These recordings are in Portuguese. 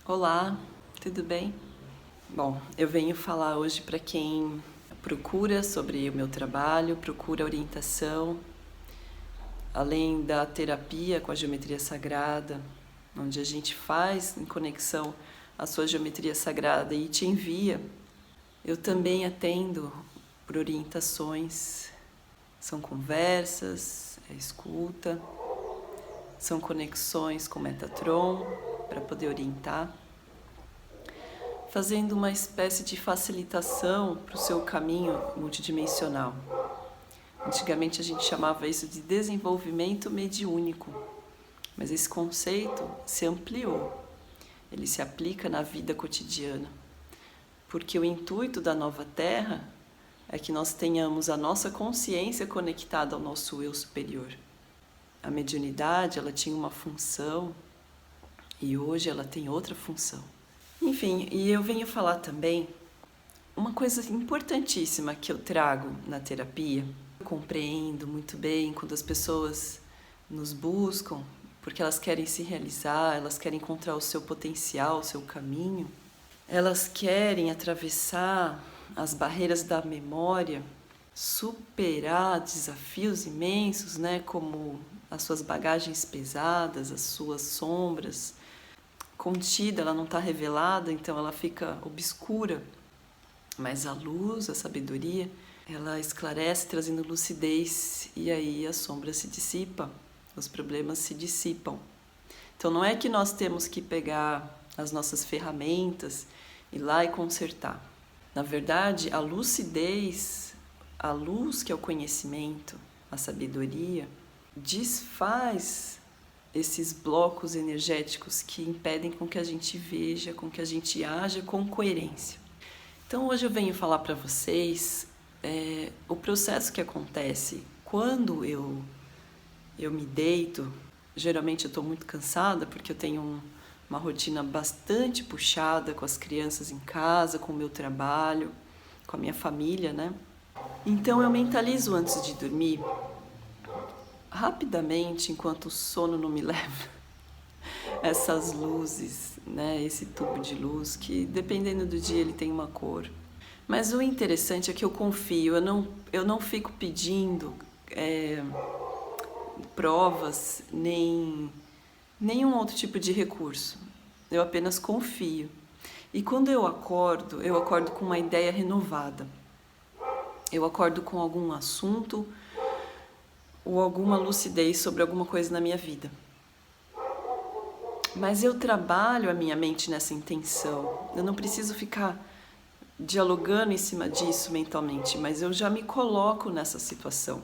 Olá, tudo bem? Bom, eu venho falar hoje para quem procura sobre o meu trabalho, procura orientação, além da terapia com a geometria sagrada, onde a gente faz em conexão a sua geometria sagrada e te envia. Eu também atendo por orientações, são conversas, é escuta, são conexões com Metatron para poder orientar, fazendo uma espécie de facilitação para o seu caminho multidimensional. Antigamente a gente chamava isso de desenvolvimento mediúnico, mas esse conceito se ampliou, ele se aplica na vida cotidiana, porque o intuito da nova Terra é que nós tenhamos a nossa consciência conectada ao nosso eu superior. A mediunidade, ela tinha uma função e hoje ela tem outra função. Enfim, e eu venho falar também uma coisa importantíssima que eu trago na terapia. Eu compreendo muito bem quando as pessoas nos buscam porque elas querem se realizar, elas querem encontrar o seu potencial, o seu caminho. Elas querem atravessar as barreiras da memória, superar desafios imensos, né, como as suas bagagens pesadas, as suas sombras. Contida, ela não está revelada, então ela fica obscura. Mas a luz, a sabedoria, ela esclarece, trazendo lucidez, e aí a sombra se dissipa, os problemas se dissipam. Então não é que nós temos que pegar as nossas ferramentas, ir lá e consertar. Na verdade, a lucidez, a luz que é o conhecimento, a sabedoria, desfaz esses blocos energéticos que impedem com que a gente veja, com que a gente haja com coerência. Então hoje eu venho falar para vocês o processo que acontece quando eu me deito. Geralmente eu estou muito cansada porque eu tenho uma rotina bastante puxada com as crianças em casa, com o meu trabalho, com a minha família, né? Então eu mentalizo antes de dormir, rapidamente, enquanto o sono não me leva, essas luzes, né? Esse tubo de luz que, dependendo do dia, ele tem uma cor. Mas o interessante é que eu confio, eu não fico pedindo provas, nem nenhum outro tipo de recurso. Eu apenas confio. E quando eu acordo com uma ideia renovada. Eu acordo com algum assunto ou alguma lucidez sobre alguma coisa na minha vida. Mas eu trabalho a minha mente nessa intenção. Eu não preciso ficar dialogando em cima disso mentalmente, mas eu já me coloco nessa situação.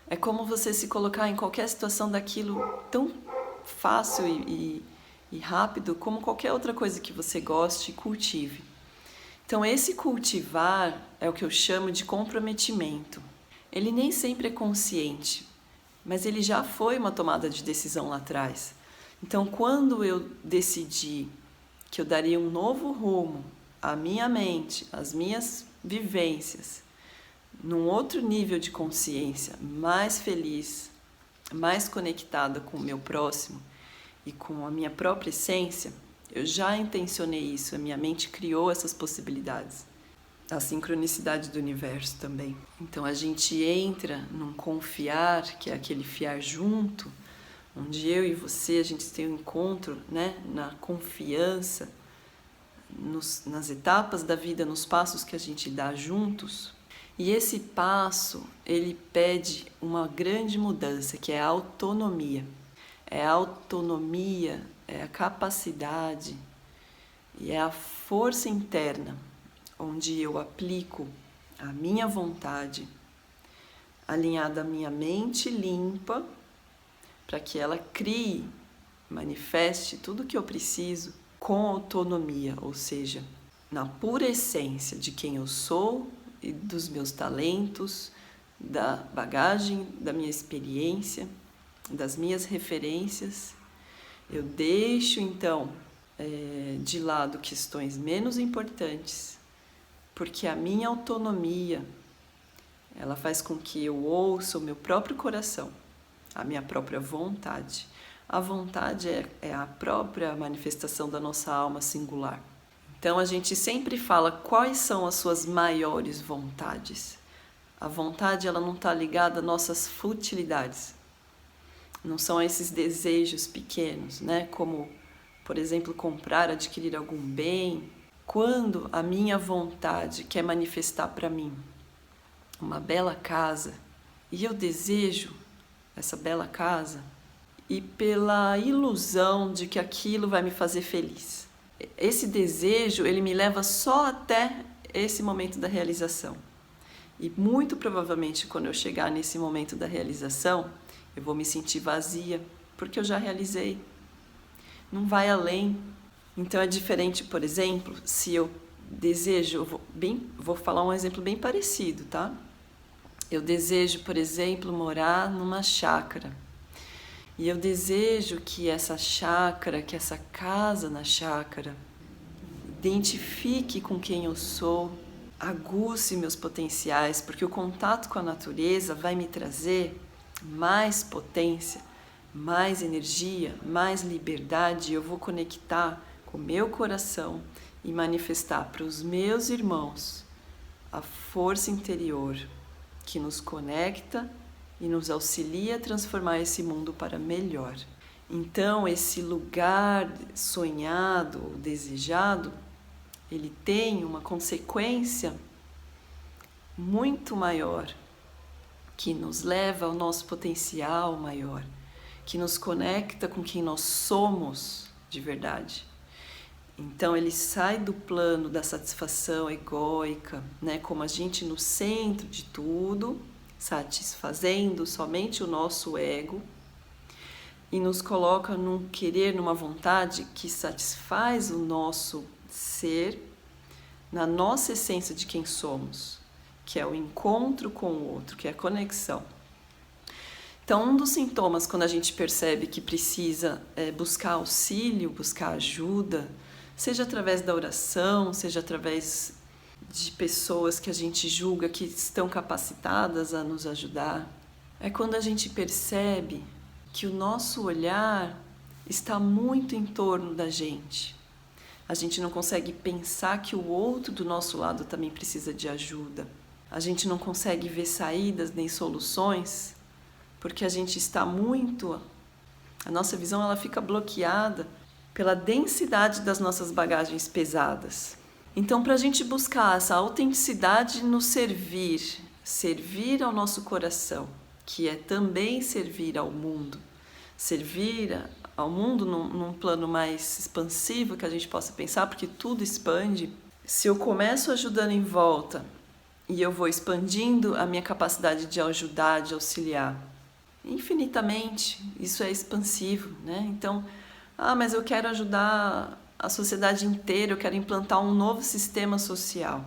É como você se colocar em qualquer situação daquilo tão fácil e rápido como qualquer outra coisa que você goste e cultive. Então esse cultivar é o que eu chamo de comprometimento. Ele nem sempre é consciente, mas ele já foi uma tomada de decisão lá atrás. Então quando eu decidi que eu daria um novo rumo à minha mente, às minhas vivências, num outro nível de consciência, mais feliz, mais conectada com o meu próximo e com a minha própria essência, eu já intencionei isso, a minha mente criou essas possibilidades. A sincronicidade do universo também. Então a gente entra num confiar, que é aquele fiar junto, onde eu e você, a gente tem um encontro, né, na confiança, nas etapas da vida, nos passos que a gente dá juntos. E esse passo, ele pede uma grande mudança, que é a autonomia. É a autonomia, é a capacidade e é a força interna, onde eu aplico a minha vontade, alinhada à minha mente limpa, para que ela crie, manifeste tudo o que eu preciso com autonomia, ou seja, na pura essência de quem eu sou e dos meus talentos, da bagagem, da minha experiência, das minhas referências. Eu deixo então de lado questões menos importantes, porque a minha autonomia, ela faz com que eu ouça o meu próprio coração, a minha própria vontade, A vontade é a própria manifestação da nossa alma singular. Então a gente sempre fala quais são as suas maiores vontades. A vontade ela não está ligada às nossas futilidades. Não são esses desejos pequenos, né? Como, por exemplo, comprar, adquirir algum bem. Quando a minha vontade quer manifestar para mim uma bela casa e eu desejo essa bela casa e pela ilusão de que aquilo vai me fazer feliz. Esse desejo, ele me leva só até esse momento da realização. E muito provavelmente quando eu chegar nesse momento da realização, eu vou me sentir vazia, porque eu já realizei. Não vai além. Então é diferente, por exemplo, se eu desejo, vou falar um exemplo bem parecido, tá? Eu desejo, por exemplo, morar numa chácara. E eu desejo que essa chácara, que essa casa na chácara, identifique com quem eu sou, aguce meus potenciais, porque o contato com a natureza vai me trazer mais potência, mais energia, mais liberdade. Eu vou conectar com o meu coração e manifestar para os meus irmãos a força interior que nos conecta e nos auxilia a transformar esse mundo para melhor. Então, esse lugar sonhado, desejado, ele tem uma consequência muito maior, que nos leva ao nosso potencial maior, que nos conecta com quem nós somos de verdade. Então ele sai do plano da satisfação egóica, né, como a gente no centro de tudo, satisfazendo somente o nosso ego, e nos coloca num querer, numa vontade que satisfaz o nosso ser, na nossa essência de quem somos, que é o encontro com o outro, que é a conexão. Então, um dos sintomas quando a gente percebe que precisa buscar auxílio, buscar ajuda, seja através da oração, seja através de pessoas que a gente julga que estão capacitadas a nos ajudar, é quando a gente percebe que o nosso olhar está muito em torno da gente. A gente não consegue pensar que o outro do nosso lado também precisa de ajuda. A gente não consegue ver saídas nem soluções porque a gente está muito... A nossa visão ela fica bloqueada pela densidade das nossas bagagens pesadas. Então, para a gente buscar essa autenticidade no servir, servir ao nosso coração, que é também servir ao mundo num plano mais expansivo que a gente possa pensar, porque tudo expande. Se eu começo ajudando em volta e eu vou expandindo a minha capacidade de ajudar, de auxiliar, infinitamente, isso é expansivo, né? Então, mas eu quero ajudar a sociedade inteira, eu quero implantar um novo sistema social.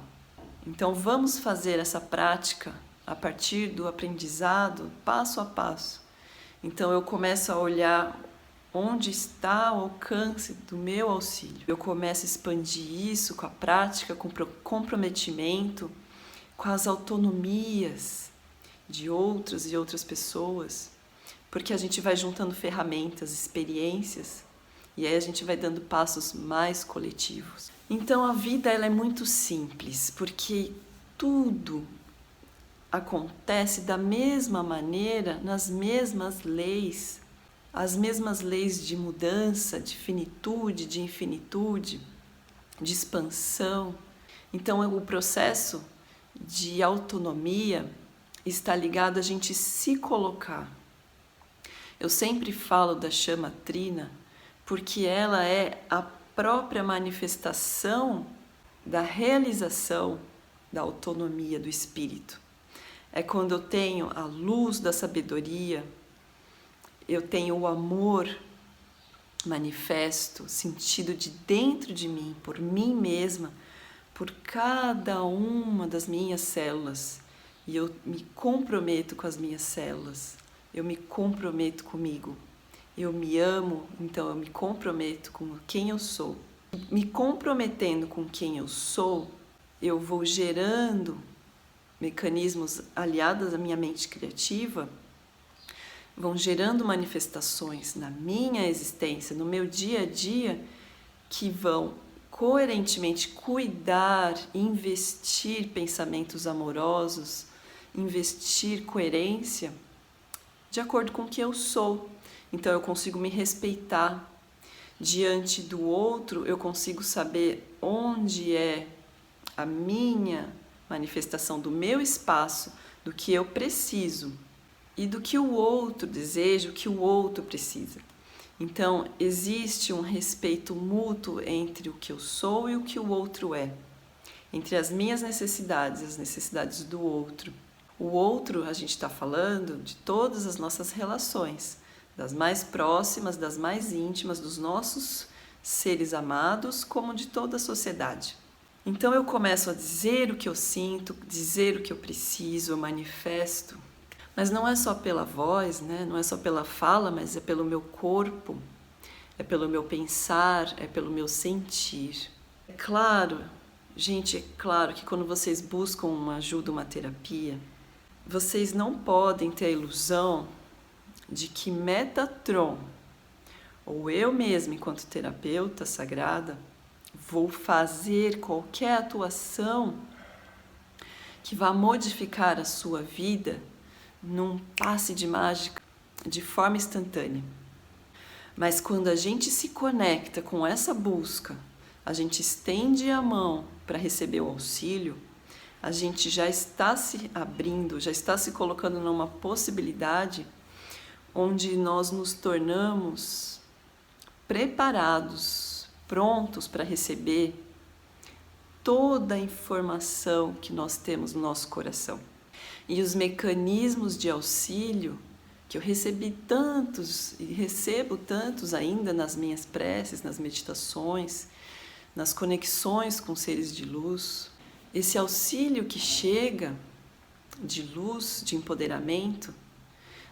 Então, vamos fazer essa prática a partir do aprendizado, passo a passo. Então, eu começo a olhar onde está o alcance do meu auxílio. Eu começo a expandir isso com a prática, com o comprometimento, com as autonomias de outros e outras pessoas, porque a gente vai juntando ferramentas, experiências, e aí a gente vai dando passos mais coletivos. Então a vida ela é muito simples, porque tudo acontece da mesma maneira, nas mesmas leis, as mesmas leis de mudança, de finitude, de infinitude, de expansão. Então o processo de autonomia está ligado a gente se colocar. Eu sempre falo da chama trina porque ela é a própria manifestação da realização da autonomia do espírito. É quando eu tenho a luz da sabedoria, eu tenho o amor manifesto, sentido de dentro de mim, por mim mesma, por cada uma das minhas células. E eu me comprometo com as minhas células, eu me comprometo comigo. Eu me amo, então eu me comprometo com quem eu sou. Me comprometendo com quem eu sou, eu vou gerando mecanismos aliados à minha mente criativa, vão gerando manifestações na minha existência, no meu dia a dia, que vão coerentemente cuidar, investir pensamentos amorosos, investir coerência de acordo com o que eu sou. Então eu consigo me respeitar. Diante do outro, eu consigo saber onde é a minha manifestação do meu espaço, do que eu preciso e do que o outro deseja, o que o outro precisa. Então, existe um respeito mútuo entre o que eu sou e o que o outro é, entre as minhas necessidades e as necessidades do outro. O outro, a gente está falando de todas as nossas relações, das mais próximas, das mais íntimas, dos nossos seres amados, como de toda a sociedade. Então eu começo a dizer o que eu sinto, dizer o que eu preciso, eu manifesto. Mas não é só pela voz, né? Não é só pela fala, mas é pelo meu corpo, é pelo meu pensar, é pelo meu sentir. É claro, gente, é claro que quando vocês buscam uma ajuda, uma terapia, vocês não podem ter a ilusão de que Metatron, ou eu mesma, enquanto terapeuta sagrada, vou fazer qualquer atuação que vá modificar a sua vida num passe de mágica de forma instantânea. Mas quando a gente se conecta com essa busca, a gente estende a mão para receber o auxílio, a gente já está se abrindo, já está se colocando numa possibilidade onde nós nos tornamos preparados, prontos para receber toda a informação que nós temos no nosso coração. E os mecanismos de auxílio, que eu recebi tantos e recebo tantos ainda nas minhas preces, nas meditações, nas conexões com seres de luz, esse auxílio que chega de luz, de empoderamento,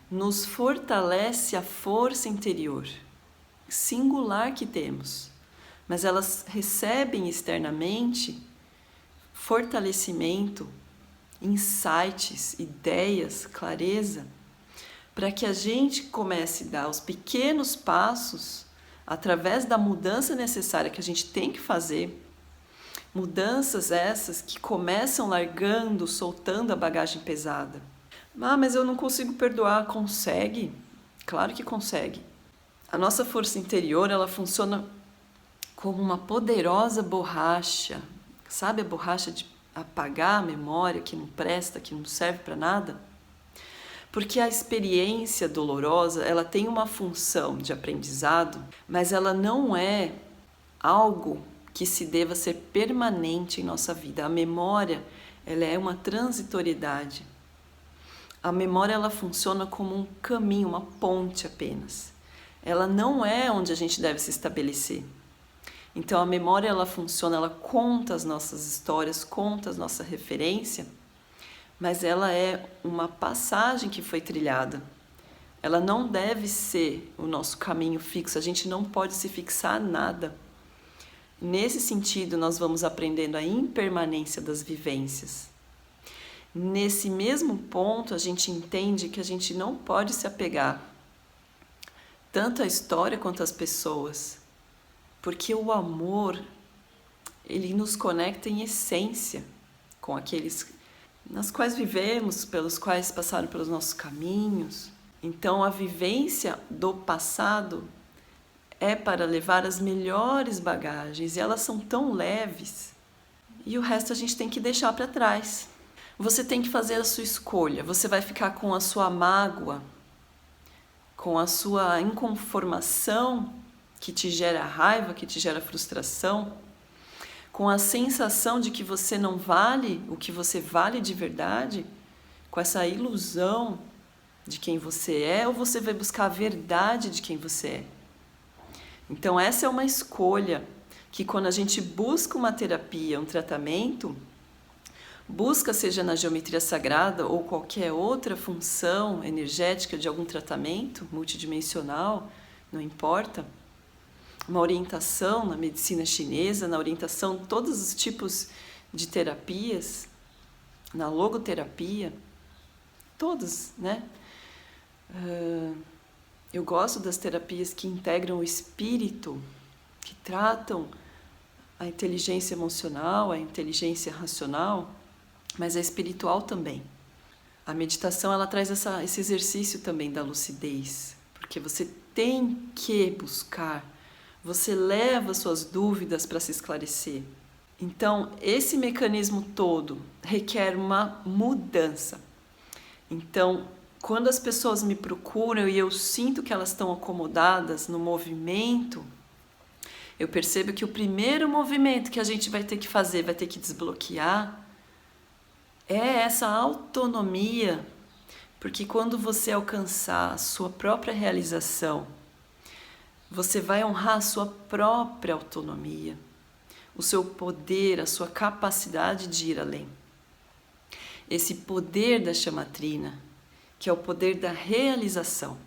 nos fortalece a força interior singular que temos, mas elas recebem externamente fortalecimento, insights, ideias, clareza, para que a gente comece a dar os pequenos passos através da mudança necessária que a gente tem que fazer, mudanças essas que começam largando, soltando a bagagem pesada. Ah, mas eu não consigo perdoar. Consegue? Claro que consegue. A nossa força interior, ela funciona como uma poderosa borracha. Sabe a borracha de apagar a memória que não presta, que não serve para nada? Porque a experiência dolorosa, ela tem uma função de aprendizado, mas ela não é algo que se deva ser permanente em nossa vida. A memória, ela é uma transitoriedade. A memória, ela funciona como um caminho, uma ponte apenas. Ela não é onde a gente deve se estabelecer. Então a memória, ela funciona, ela conta as nossas histórias, conta a nossa referência, mas ela é uma passagem que foi trilhada. Ela não deve ser o nosso caminho fixo, a gente não pode se fixar a nada. Nesse sentido, nós vamos aprendendo a impermanência das vivências. Nesse mesmo ponto, a gente entende que a gente não pode se apegar tanto à história quanto às pessoas, porque o amor, ele nos conecta em essência com aqueles nas quais vivemos, pelos quais passaram pelos nossos caminhos. Então, a vivência do passado é para levar as melhores bagagens, e elas são tão leves, e o resto a gente tem que deixar para trás. Você tem que fazer a sua escolha. Você vai ficar com a sua mágoa, com a sua inconformação que te gera raiva, que te gera frustração, com a sensação de que você não vale o que você vale de verdade, com essa ilusão de quem você é, ou você vai buscar a verdade de quem você é? Então essa é uma escolha que, quando a gente busca uma terapia, um tratamento, busca, seja na geometria sagrada ou qualquer outra função energética de algum tratamento multidimensional, não importa, uma orientação na medicina chinesa, na orientação de todos os tipos de terapias, na logoterapia, todos, né? Eu gosto das terapias que integram o espírito, que tratam a inteligência emocional, a inteligência racional, mas a espiritual também. A meditação, ela traz esse exercício também da lucidez, porque você tem que buscar, você leva suas dúvidas para se esclarecer. Então, esse mecanismo todo requer uma mudança. Então, quando as pessoas me procuram e eu sinto que elas estão acomodadas no movimento, eu percebo que o primeiro movimento que a gente vai ter que fazer, vai ter que desbloquear, é essa autonomia, porque quando você alcançar a sua própria realização, você vai honrar a sua própria autonomia, o seu poder, a sua capacidade de ir além. Esse poder da chamatrina, que é o poder da realização,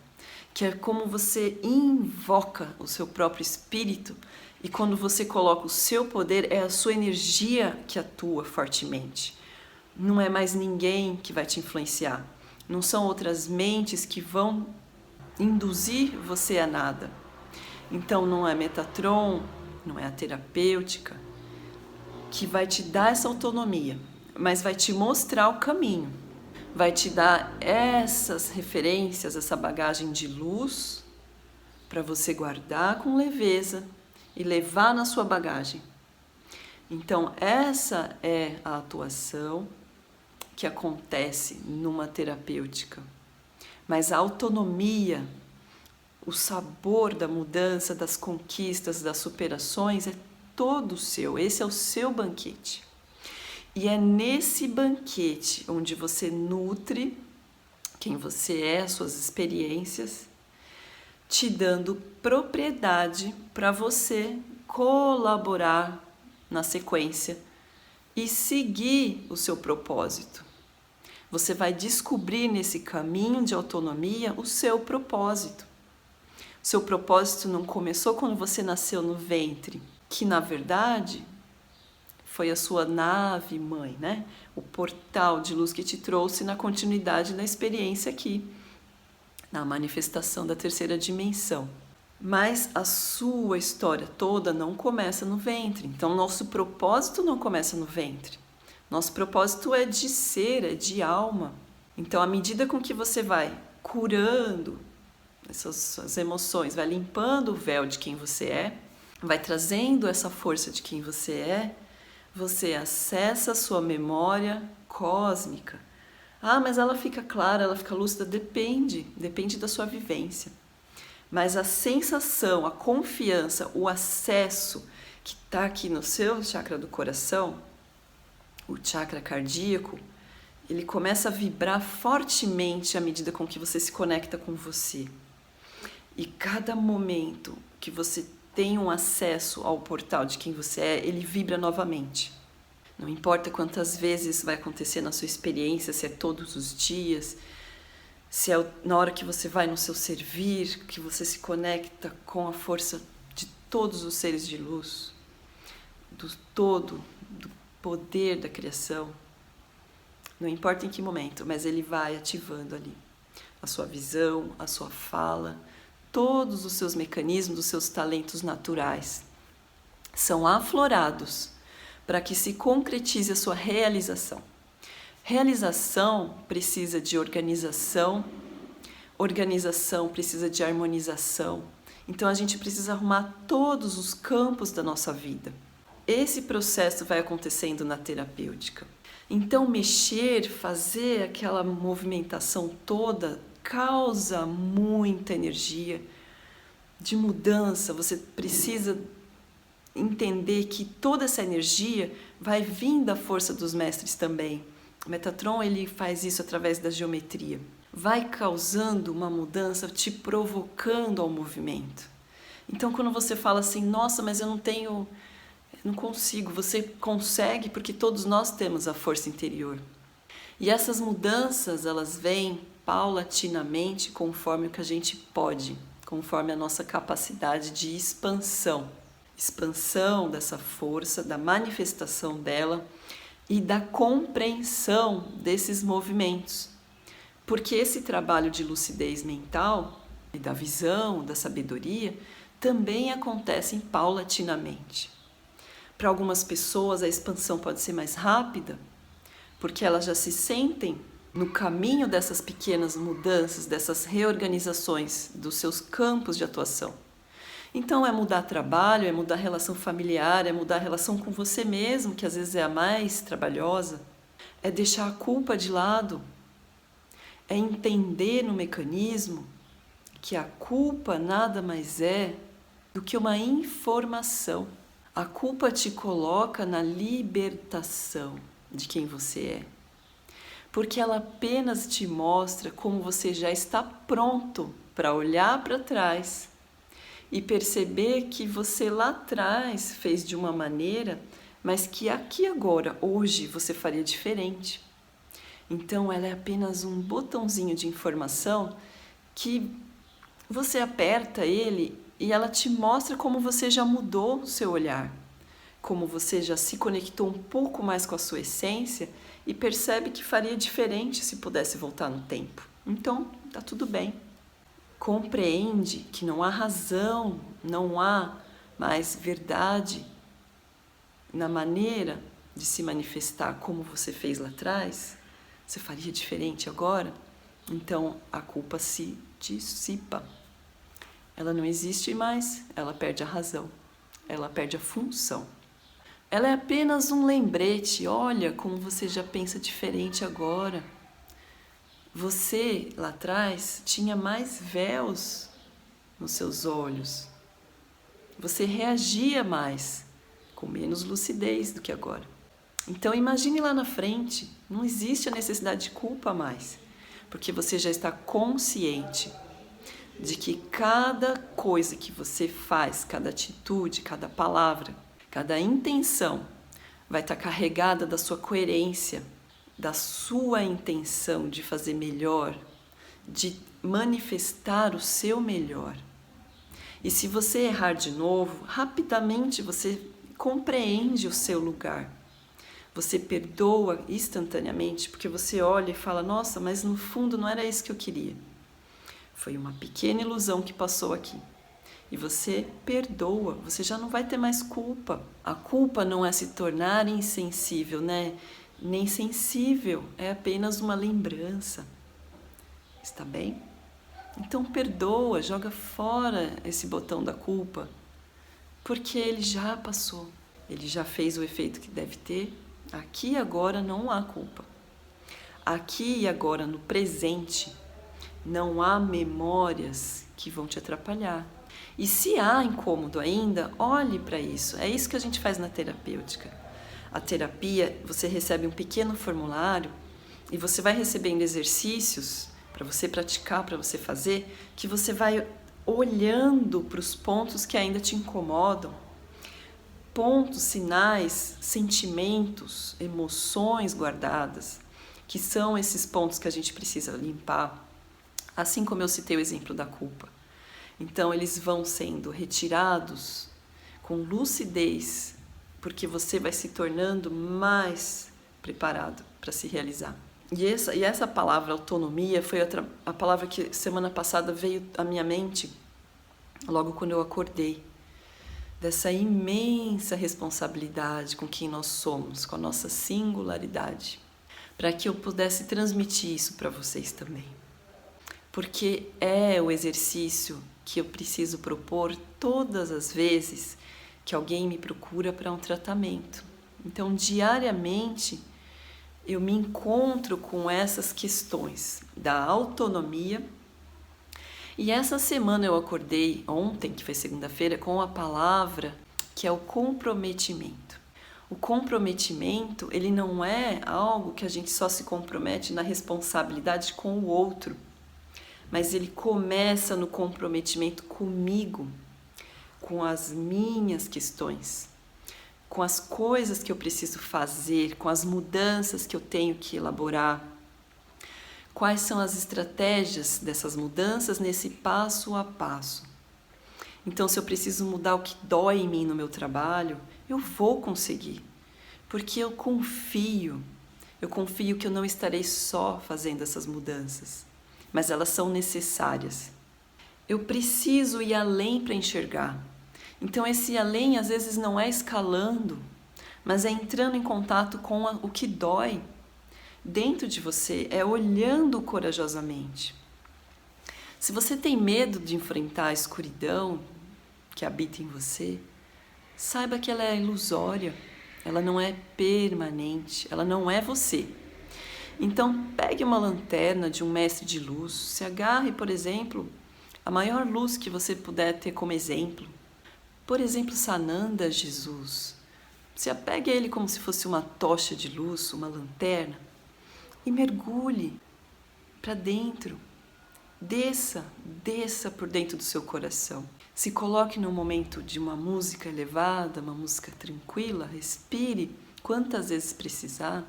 que é como você invoca o seu próprio espírito, e quando você coloca o seu poder, é a sua energia que atua fortemente. Não é mais ninguém que vai te influenciar. Não são outras mentes que vão induzir você a nada. Então não é Metatron, não é a terapêutica que vai te dar essa autonomia, mas vai te mostrar o caminho. Vai te dar essas referências, essa bagagem de luz para você guardar com leveza e levar na sua bagagem. Então essa é a atuação que acontece numa terapêutica. Mas a autonomia, o sabor da mudança, das conquistas, das superações é todo seu. Esse é o seu banquete. E é nesse banquete onde você nutre quem você é, suas experiências, te dando propriedade para você colaborar na sequência e seguir o seu propósito. Você vai descobrir nesse caminho de autonomia o seu propósito. O seu propósito não começou quando você nasceu no ventre, que na verdade foi a sua nave mãe, né? O portal de luz que te trouxe na continuidade da experiência aqui, na manifestação da terceira dimensão. Mas a sua história toda não começa no ventre. Então, nosso propósito não começa no ventre. Nosso propósito é de ser, é de alma. Então, à medida com que você vai curando essas emoções, vai limpando o véu de quem você é, vai trazendo essa força de quem você acessa a sua memória cósmica. Ah, mas ela fica clara, ela fica lúcida? Depende da sua vivência. Mas a sensação, a confiança, o acesso que está aqui no seu chakra do coração, o chakra cardíaco, ele começa a vibrar fortemente à medida com que você se conecta com você. E cada momento que você tem um acesso ao portal de quem você é, ele vibra novamente. Não importa quantas vezes vai acontecer na sua experiência, se é todos os dias, se é na hora que você vai no seu servir, que você se conecta com a força de todos os seres de luz, do poder da criação. Não importa em que momento, mas ele vai ativando ali a sua visão, a sua fala, todos os seus mecanismos, os seus talentos naturais são aflorados para que se concretize a sua realização. Realização precisa de organização, organização precisa de harmonização. Então a gente precisa arrumar todos os campos da nossa vida. Esse processo vai acontecendo na terapêutica. Então mexer, fazer aquela movimentação toda causa muita energia de mudança. Você precisa entender que toda essa energia vai vir da força dos mestres também. O Metatron, ele faz isso através da geometria. Vai causando uma mudança, te provocando ao movimento. Então, quando você fala assim, nossa, mas eu não consigo, você consegue porque todos nós temos a força interior. E essas mudanças, elas vêm paulatinamente conforme o que a gente pode, conforme a nossa capacidade de expansão dessa força, da manifestação dela e da compreensão desses movimentos. Porque esse trabalho de lucidez mental, e da visão, da sabedoria, também acontecem paulatinamente. Para algumas pessoas a expansão pode ser mais rápida, porque elas já se sentem no caminho dessas pequenas mudanças, dessas reorganizações dos seus campos de atuação. Então é mudar trabalho, é mudar a relação familiar, é mudar a relação com você mesmo, que às vezes é a mais trabalhosa, é deixar a culpa de lado, é entender no mecanismo que a culpa nada mais é do que uma informação. A culpa te coloca na libertação de quem você é, porque ela apenas te mostra como você já está pronto para olhar para trás e perceber que você lá atrás fez de uma maneira, mas que aqui agora, hoje, você faria diferente. Então ela é apenas um botãozinho de informação que você aperta ele e ela te mostra como você já mudou o seu olhar, como você já se conectou um pouco mais com a sua essência e percebe que faria diferente se pudesse voltar no tempo. Então, tá tudo bem. Compreende que não há razão, não há mais verdade na maneira de se manifestar como você fez lá atrás. Você faria diferente agora? Então, a culpa se dissipa. Ela não existe mais, ela perde a razão, ela perde a função. Ela é apenas um lembrete, olha como você já pensa diferente agora. Você, lá atrás, tinha mais véus nos seus olhos. Você reagia mais, com menos lucidez do que agora. Então imagine lá na frente, não existe a necessidade de culpa mais, porque você já está consciente de que cada coisa que você faz, cada atitude, cada palavra, cada intenção vai estar carregada da sua coerência, da sua intenção de fazer melhor, de manifestar o seu melhor. E se você errar de novo, rapidamente você compreende o seu lugar. Você perdoa instantaneamente, porque você olha e fala, nossa, mas no fundo não era isso que eu queria. Foi uma pequena ilusão que passou aqui. E você perdoa, você já não vai ter mais culpa. A culpa não é se tornar insensível, né? Nem sensível, é apenas uma lembrança. Está bem? Então perdoa, joga fora esse botão da culpa, porque ele já passou. Ele já fez o efeito que deve ter. Aqui e agora não há culpa. Aqui e agora, no presente, não há memórias que vão te atrapalhar. E se há incômodo ainda, olhe para isso. É isso que a gente faz na terapêutica. A terapia, você recebe um pequeno formulário e você vai recebendo exercícios para você praticar, para você fazer, que você vai olhando para os pontos que ainda te incomodam. Pontos, sinais, sentimentos, emoções guardadas, que são esses pontos que a gente precisa limpar. Assim como eu citei o exemplo da culpa. Então, eles vão sendo retirados com lucidez, porque você vai se tornando mais preparado para se realizar. E essa palavra autonomia foi a palavra que semana passada veio à minha mente, logo quando eu acordei, dessa imensa responsabilidade com quem nós somos, com a nossa singularidade, para que eu pudesse transmitir isso para vocês também. Porque é o exercício que eu preciso propor todas as vezes que alguém me procura para um tratamento. Então, diariamente, eu me encontro com essas questões da autonomia. E essa semana eu acordei, ontem, que foi segunda-feira, com a palavra que é o comprometimento. O comprometimento, ele não é algo que a gente só se compromete na responsabilidade com o outro, mas ele começa no comprometimento comigo, com as minhas questões, com as coisas que eu preciso fazer, com as mudanças que eu tenho que elaborar. Quais são as estratégias dessas mudanças nesse passo a passo? Então, se eu preciso mudar o que dói em mim no meu trabalho, eu vou conseguir, porque eu confio que eu não estarei só fazendo essas mudanças, mas elas são necessárias. Eu preciso ir além para enxergar. Então esse além às vezes não é escalando, mas é entrando em contato com o que dói dentro de você, é olhando corajosamente. Se você tem medo de enfrentar a escuridão que habita em você, saiba que ela é ilusória, ela não é permanente, ela não é você. Então pegue uma lanterna de um mestre de luz, se agarre, por exemplo, a maior luz que você puder ter como exemplo. Por exemplo, Sananda, Jesus. Se apegue a ele como se fosse uma tocha de luz, uma lanterna, e mergulhe para dentro. Desça por dentro do seu coração. Se coloque no momento de uma música elevada, uma música tranquila, respire quantas vezes precisar,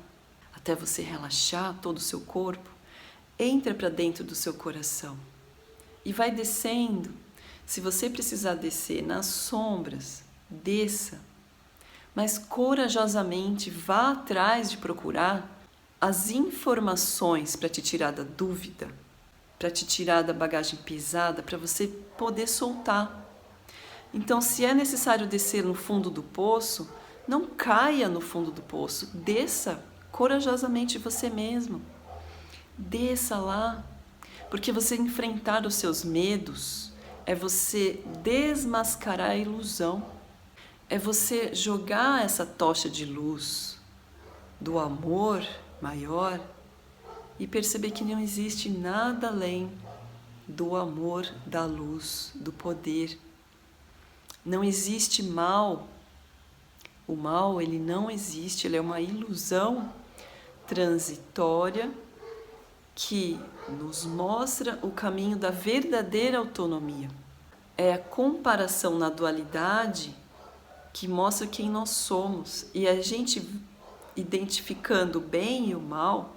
até você relaxar todo o seu corpo. Entra para dentro do seu coração e vai descendo. Se você precisar descer nas sombras, desça, mas corajosamente vá atrás de procurar as informações para te tirar da dúvida, para te tirar da bagagem pesada, para você poder soltar. Então, se é necessário descer no fundo do poço, não caia no fundo do poço, desça corajosamente você mesmo. Desça lá, porque você enfrentar os seus medos é você desmascarar a ilusão, é você jogar essa tocha de luz do amor maior e perceber que não existe nada além do amor, da luz, do poder. Não existe mal. O mal, ele não existe, ele é uma ilusão transitória que nos mostra o caminho da verdadeira autonomia. É a comparação na dualidade que mostra quem nós somos. E a gente identificando o bem e o mal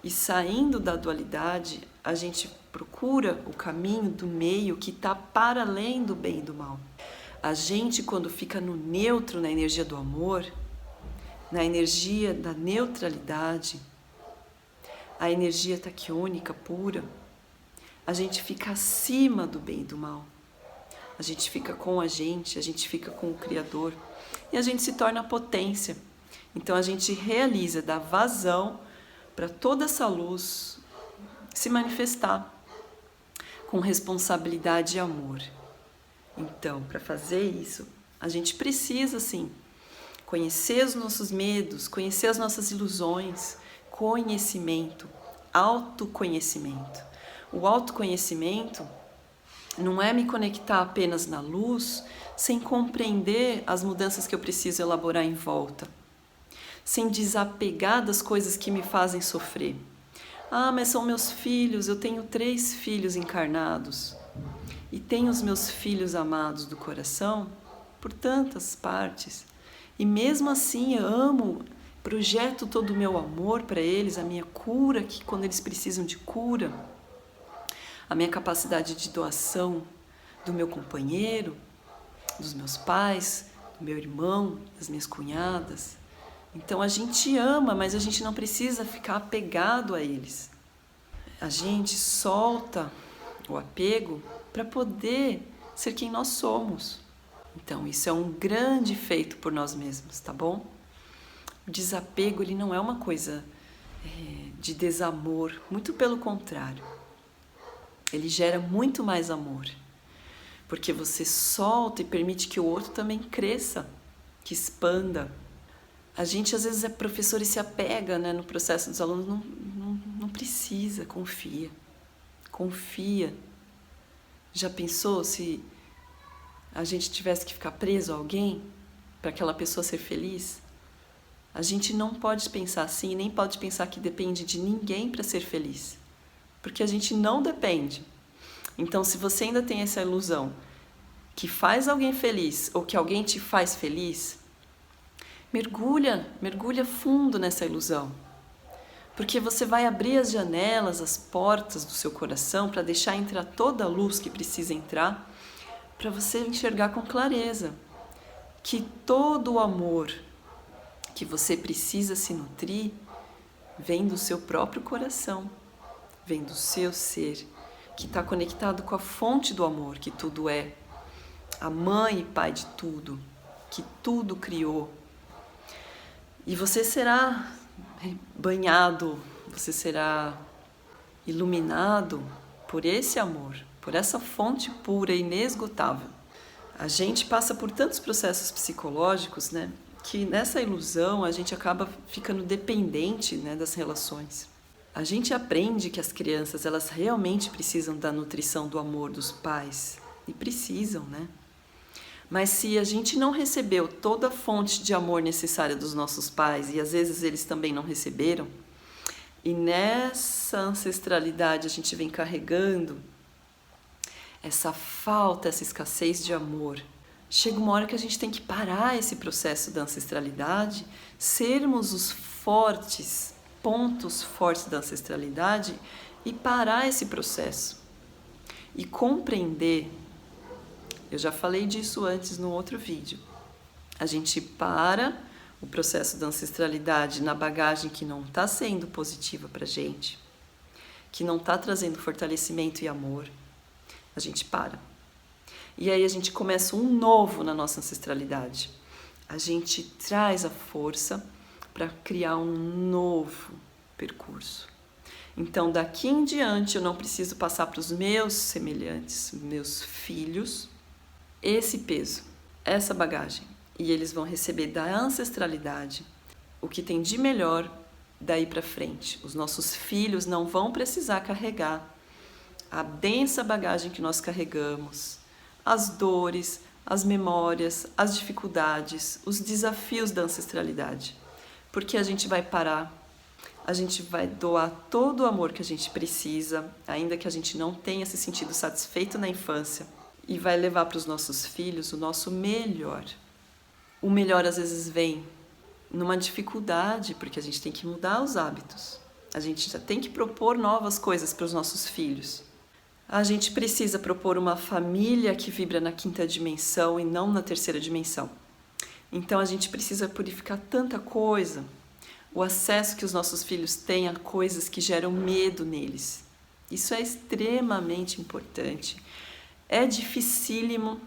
e saindo da dualidade, a gente procura o caminho do meio que está para além do bem e do mal. A gente, quando fica no neutro, na energia do amor, na energia da neutralidade, a energia taquiônica pura, a gente fica acima do bem e do mal. A gente fica com a gente fica com o Criador e a gente se torna potência. Então a gente realiza, dá vazão para toda essa luz se manifestar com responsabilidade e amor. Então, para fazer isso, a gente precisa, sim, conhecer os nossos medos, conhecer as nossas ilusões, conhecimento, autoconhecimento. O autoconhecimento não é me conectar apenas na luz, sem compreender as mudanças que eu preciso elaborar em volta, sem desapegar das coisas que me fazem sofrer. Ah, mas são meus filhos, eu tenho 3 filhos encarnados e tenho os meus filhos amados do coração por tantas partes. E mesmo assim eu amo, projeto todo o meu amor para eles, a minha cura, que quando eles precisam de cura, a minha capacidade de doação do meu companheiro, dos meus pais, do meu irmão, das minhas cunhadas. Então a gente ama, mas a gente não precisa ficar apegado a eles. A gente solta o apego para poder ser quem nós somos. Então isso é um grande feito por nós mesmos, tá bom? O desapego, ele não é uma coisa de desamor, muito pelo contrário. Ele gera muito mais amor, porque você solta e permite que o outro também cresça, que expanda. A gente às vezes é professor e se apega, né, no processo dos alunos, não precisa, confia. Já pensou se a gente tivesse que ficar preso a alguém para aquela pessoa ser feliz? A gente não pode pensar assim, nem pode pensar que depende de ninguém para ser feliz, porque a gente não depende. Então, se você ainda tem essa ilusão que faz alguém feliz ou que alguém te faz feliz, mergulha fundo nessa ilusão, porque você vai abrir as janelas, as portas do seu coração para deixar entrar toda a luz que precisa entrar, para você enxergar com clareza que todo o amor que você precisa se nutrir vem do seu próprio coração, vem do seu ser, que está conectado com a fonte do amor, que tudo é, a mãe e pai de tudo, que tudo criou. E você será banhado, você será iluminado por esse amor, por essa fonte pura e inesgotável. A gente passa por tantos processos psicológicos, né, que nessa ilusão a gente acaba ficando dependente, né, das relações. A gente aprende que as crianças, elas realmente precisam da nutrição do amor dos pais, e precisam, né? Mas se a gente não recebeu toda a fonte de amor necessária dos nossos pais, e às vezes eles também não receberam, e nessa ancestralidade a gente vem carregando essa falta, essa escassez de amor, chega uma hora que a gente tem que parar esse processo da ancestralidade, sermos os fortes, pontos fortes da ancestralidade e parar esse processo e compreender. Eu já falei disso antes no outro vídeo. A gente para o processo da ancestralidade na bagagem que não está sendo positiva para a gente, que não está trazendo fortalecimento e amor. A gente para. E aí a gente começa um novo na nossa ancestralidade. A gente traz a força para criar um novo percurso. Então, daqui em diante, eu não preciso passar para os meus semelhantes, meus filhos, esse peso, essa bagagem. E eles vão receber da ancestralidade o que tem de melhor daí para frente. Os nossos filhos não vão precisar carregar a densa bagagem que nós carregamos, as dores, as memórias, as dificuldades, os desafios da ancestralidade. Porque a gente vai parar, a gente vai doar todo o amor que a gente precisa, ainda que a gente não tenha se sentido satisfeito na infância, e vai levar para os nossos filhos o nosso melhor. O melhor às vezes vem numa dificuldade, porque a gente tem que mudar os hábitos. A gente já tem que propor novas coisas para os nossos filhos. A gente precisa propor uma família que vibra na 5ª dimensão e não na 3ª dimensão. Então a gente precisa purificar tanta coisa, o acesso que os nossos filhos têm a coisas que geram medo neles. Isso é extremamente importante. É dificílimo,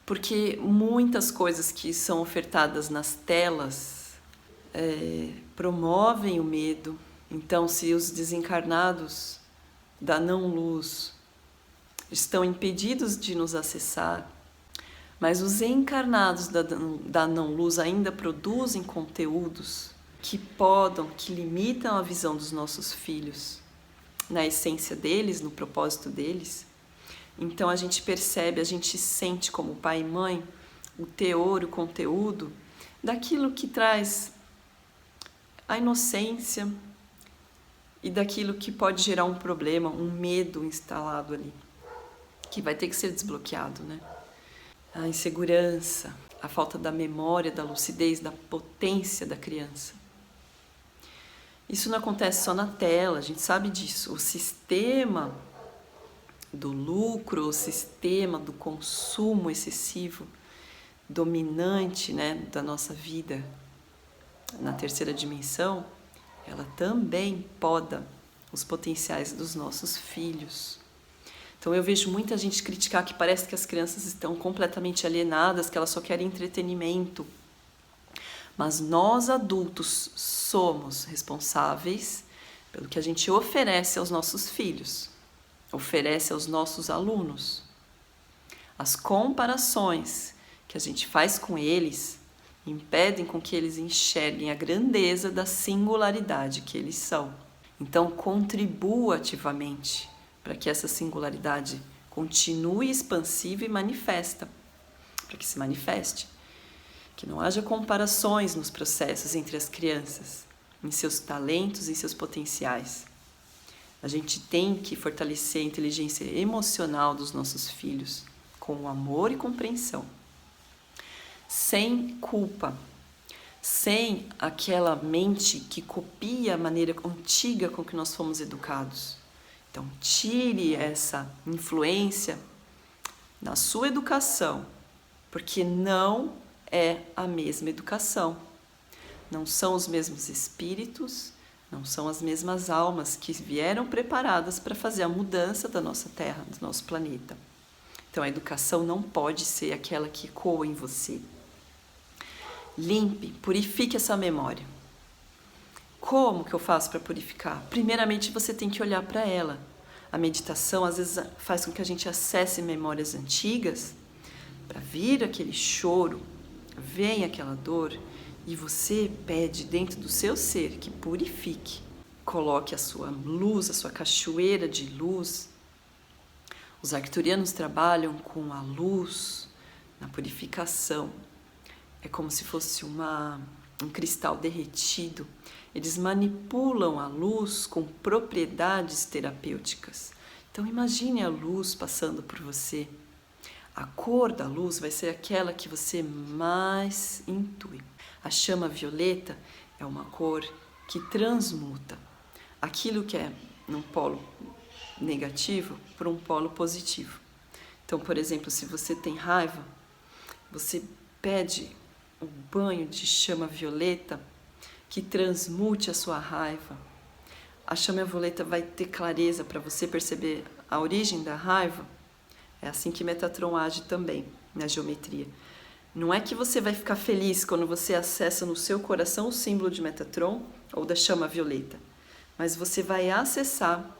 porque muitas coisas que são ofertadas nas telas promovem o medo. Então, se os desencarnados da não-luz estão impedidos de nos acessar, mas os encarnados da não-luz ainda produzem conteúdos que podam, que limitam a visão dos nossos filhos, na essência deles, no propósito deles. Então a gente percebe, a gente sente como pai e mãe o teor, o conteúdo daquilo que traz a inocência e daquilo que pode gerar um problema, um medo instalado ali, que vai ter que ser desbloqueado, né? A insegurança, a falta da memória, da lucidez, da potência da criança. Isso não acontece só na tela, a gente sabe disso. O sistema do lucro, o sistema do consumo excessivo, dominante, né, da nossa vida na 3ª dimensão, ela também poda os potenciais dos nossos filhos. Então eu vejo muita gente criticar que parece que as crianças estão completamente alienadas, que elas só querem entretenimento. Mas nós adultos somos responsáveis pelo que a gente oferece aos nossos filhos, oferece aos nossos alunos. As comparações que a gente faz com eles impedem com que eles enxerguem a grandeza da singularidade que eles são. Então contribua ativamente para que essa singularidade continue expansiva e manifesta, para que se manifeste. Que não haja comparações nos processos entre as crianças, em seus talentos e seus potenciais. A gente tem que fortalecer a inteligência emocional dos nossos filhos com amor e compreensão, sem culpa, sem aquela mente que copia a maneira antiga com que nós fomos educados. Então, tire essa influência na sua educação, porque não é a mesma educação. Não são os mesmos espíritos, Não são as mesmas almas que vieram preparadas para fazer a mudança da nossa Terra, do nosso planeta. Então a educação não pode ser aquela que ecoa em você. Limpe, purifique essa memória. Como que eu faço para purificar? Primeiramente você tem que olhar para ela. A meditação às vezes faz com que a gente acesse memórias antigas para vir aquele choro, vem aquela dor e você pede dentro do seu ser que purifique. Coloque a sua luz, a sua cachoeira de luz. Os arcturianos trabalham com a luz na purificação. É como se fosse um cristal derretido. Eles manipulam a luz com propriedades terapêuticas. Então imagine a luz passando por você. A cor da luz vai ser aquela que você mais intui. A chama violeta é uma cor que transmuta aquilo que é num polo negativo para um polo positivo. Então, por exemplo, se você tem raiva, você pede um banho de chama violeta que transmute a sua raiva. A chama violeta vai ter clareza para você perceber a origem da raiva. É assim que Metatron age também na geometria. Não é que você vai ficar feliz quando você acessa no seu coração o símbolo de Metatron ou da chama violeta, mas você vai acessar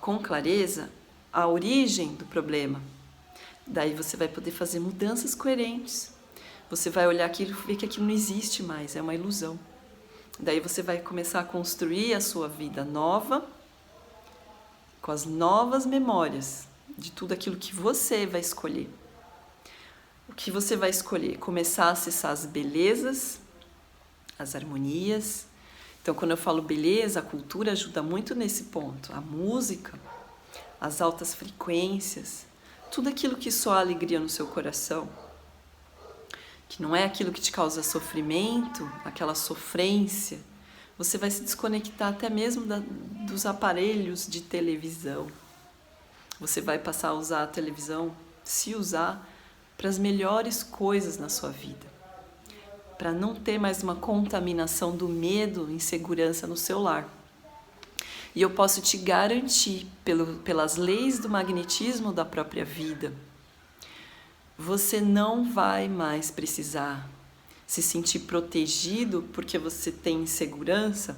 com clareza a origem do problema. Daí você vai poder fazer mudanças coerentes. Você vai olhar aquilo e ver que aquilo não existe mais, é uma ilusão. Daí você vai começar a construir a sua vida nova, com as novas memórias de tudo aquilo que você vai escolher. O que você vai escolher? Começar a acessar as belezas, as harmonias. Então, quando eu falo beleza, a cultura ajuda muito nesse ponto. A música, as altas frequências, tudo aquilo que soa alegria no seu coração, que não é aquilo que te causa sofrimento, aquela sofrência. Você vai se desconectar até mesmo dos aparelhos de televisão. Você vai passar a usar a televisão, se usar, para as melhores coisas na sua vida. Para não ter mais uma contaminação do medo, insegurança no seu lar. E eu posso te garantir, pelas leis do magnetismo da própria vida, você não vai mais precisar se sentir protegido porque você tem insegurança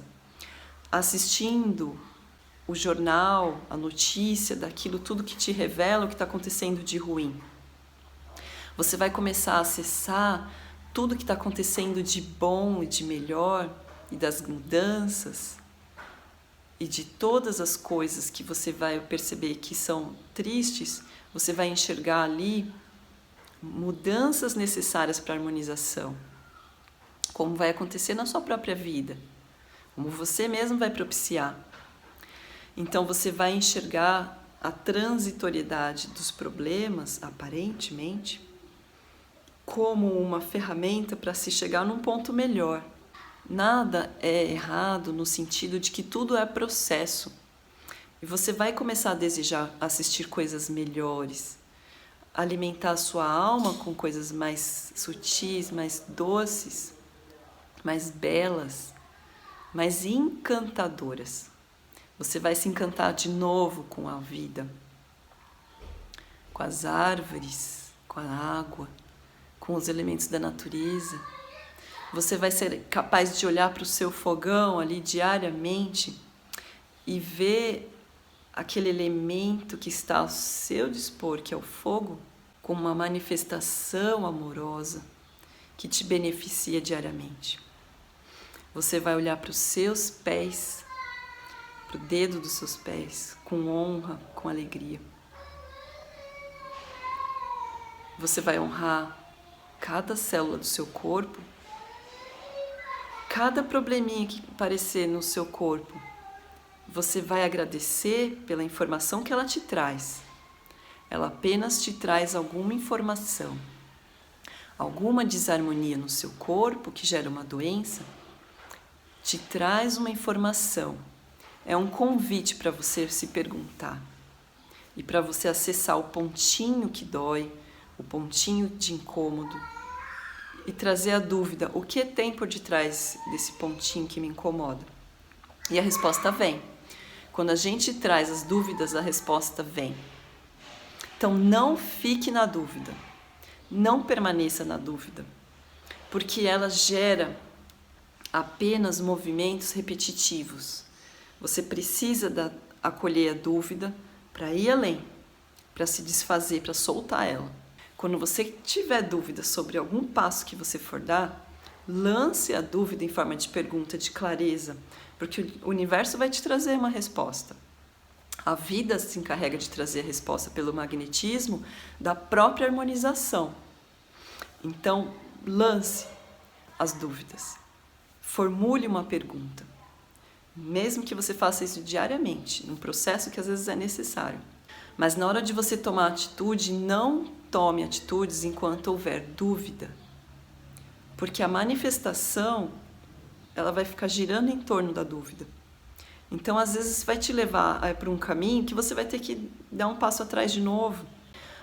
assistindo o jornal, a notícia daquilo tudo que te revela o que está acontecendo de ruim. Você vai começar a acessar tudo que está acontecendo de bom e de melhor, e das mudanças, e de todas as coisas que você vai perceber que são tristes, você vai enxergar ali mudanças necessárias para a harmonização, como vai acontecer na sua própria vida, como você mesmo vai propiciar. Então você vai enxergar a transitoriedade dos problemas, aparentemente, como uma ferramenta para se chegar num ponto melhor. Nada é errado no sentido de que tudo é processo. E você vai começar a desejar assistir coisas melhores, alimentar a sua alma com coisas mais sutis, mais doces, mais belas, mais encantadoras. Você vai se encantar de novo com a vida, com as árvores, com a água, com os elementos da natureza. Você vai ser capaz de olhar para o seu fogão ali diariamente e ver aquele elemento que está ao seu dispor, que é o fogo, como uma manifestação amorosa que te beneficia diariamente. Você vai olhar para os seus pés, para o dedo dos seus pés, com honra, com alegria. Você vai honrar cada célula do seu corpo, cada probleminha que aparecer no seu corpo, você vai agradecer pela informação que ela te traz. Ela apenas te traz alguma informação, alguma desarmonia no seu corpo que gera uma doença, te traz uma informação. É um convite para você se perguntar e para você acessar o pontinho que dói, o pontinho de incômodo, e trazer a dúvida, o que tem por detrás desse pontinho que me incomoda? e a resposta vem. Quando a gente traz as dúvidas, a resposta vem. Então não fique na dúvida, não permaneça na dúvida, porque ela gera apenas movimentos repetitivos. Você precisa acolher a dúvida para ir além, para se desfazer, para soltar ela. Quando você tiver dúvida sobre algum passo que você for dar, lance a dúvida em forma de pergunta, de clareza, porque o universo vai te trazer uma resposta. A vida se encarrega de trazer a resposta pelo magnetismo da própria harmonização. Então, lance as dúvidas. Formule uma pergunta. Mesmo que você faça isso diariamente, num processo que às vezes é necessário. Mas na hora de você tomar atitude, não tome atitudes enquanto houver dúvida. Porque a manifestação, ela vai ficar girando em torno da dúvida. Então, às vezes, vai te levar para um caminho que você vai ter que dar um passo atrás de novo.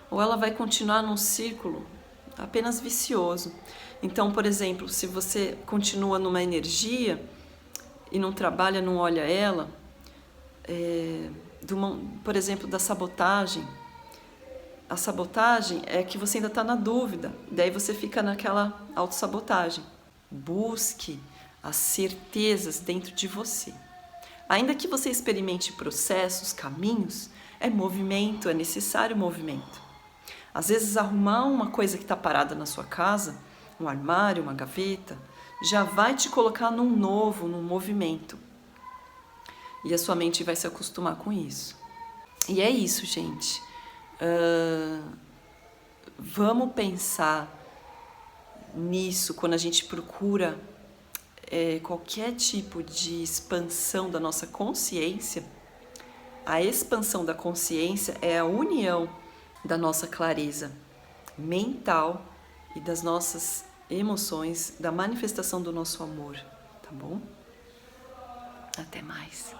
Ou ela vai continuar num círculo apenas vicioso. Então, por exemplo, se você continua numa energia e não trabalha, não olha ela, por exemplo, da sabotagem. A sabotagem é que você ainda está na dúvida, daí você fica naquela autossabotagem. Busque as certezas dentro de você. Ainda que você experimente processos, caminhos, é movimento, é necessário movimento. Às vezes arrumar uma coisa que está parada na sua casa, um armário, uma gaveta, já vai te colocar num movimento. E a sua mente vai se acostumar com isso. E é isso, gente. Vamos pensar nisso quando a gente procura qualquer tipo de expansão da nossa consciência. A expansão da consciência é a união da nossa clareza mental e das nossas emoções, da manifestação do nosso amor, tá bom? Até mais.